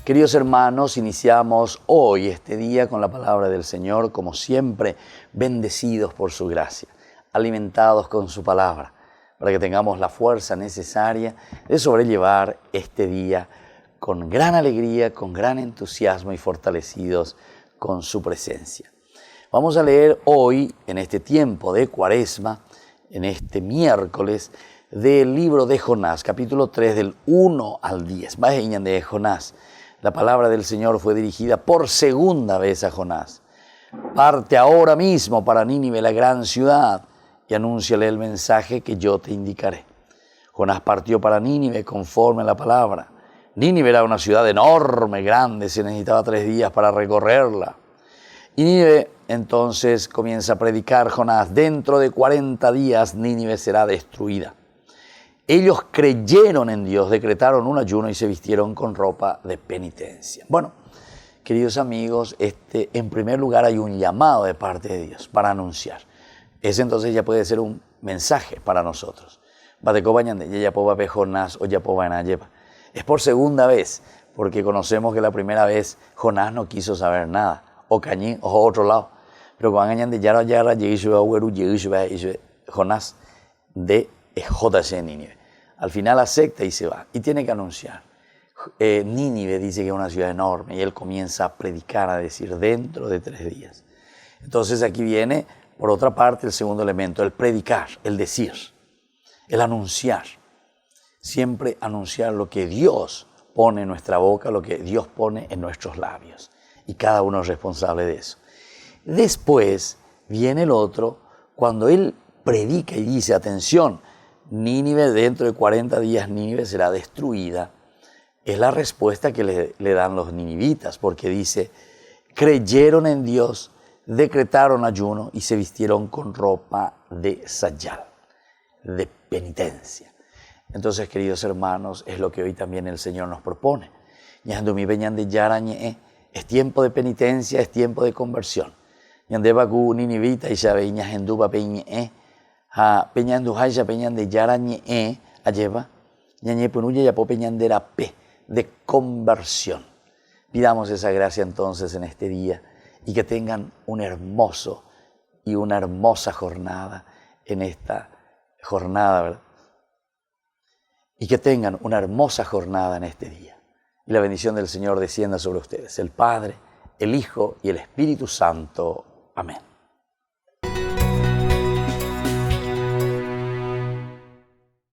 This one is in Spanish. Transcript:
Queridos hermanos, iniciamos hoy este día con la palabra del Señor, como siempre, bendecidos por su gracia, alimentados con su palabra, para que tengamos la fuerza necesaria de sobrellevar este día con gran alegría, con gran entusiasmo y fortalecidos con su presencia. Vamos a leer hoy, en este tiempo de Cuaresma, en este miércoles, del libro de Jonás, capítulo 3, del 1 al 10. Vayan de Jonás. La palabra del Señor fue dirigida por segunda vez a Jonás. Parte ahora mismo para Nínive, la gran ciudad, y anúnciale el mensaje que yo te indicaré. Jonás partió para Nínive conforme a la palabra. Nínive era una ciudad enorme, grande, se necesitaba 3 días para recorrerla. Y Nínive entonces comienza a predicar Jonás: dentro de 40 días Nínive será destruida. Ellos creyeron en Dios, decretaron un ayuno y se vistieron con ropa de penitencia. Bueno, queridos amigos, en primer lugar hay un llamado de parte de Dios para anunciar. Ese entonces ya puede ser un mensaje para nosotros. Es por segunda vez, porque conocemos que la primera vez Jonás no quiso saber nada, o cañín, o otro lado. Pero cuando Jonás de JC Nínive. Al final acepta y se va, y tiene que anunciar. Nínive dice que es una ciudad enorme, y él comienza a predicar, a decir, dentro de 3 días. Entonces aquí viene, por otra parte, el segundo elemento, el predicar, el decir, el anunciar. Siempre anunciar lo que Dios pone en nuestra boca, lo que Dios pone en nuestros labios. Y cada uno es responsable de eso. Después viene el otro, cuando él predica y dice, atención, Nínive, dentro de 40 días Nínive será destruida. Es la respuesta que le dan los ninivitas, porque dice, creyeron en Dios, decretaron ayuno y se vistieron con ropa de sayal, de penitencia. Entonces, queridos hermanos, es lo que hoy también el Señor nos propone. Es tiempo de penitencia, es tiempo de conversión. Ninivita y peñan de Ujaya, peñan de Yarañe, Ayeva, Ñañe Punuya y Apo peñan de Rapé, de conversión. Pidamos esa gracia entonces en este día y que tengan un hermoso y una hermosa jornada en esta jornada, ¿verdad? Y que tengan una hermosa jornada en este día. Y la bendición del Señor descienda sobre ustedes, el Padre, el Hijo y el Espíritu Santo. Amén.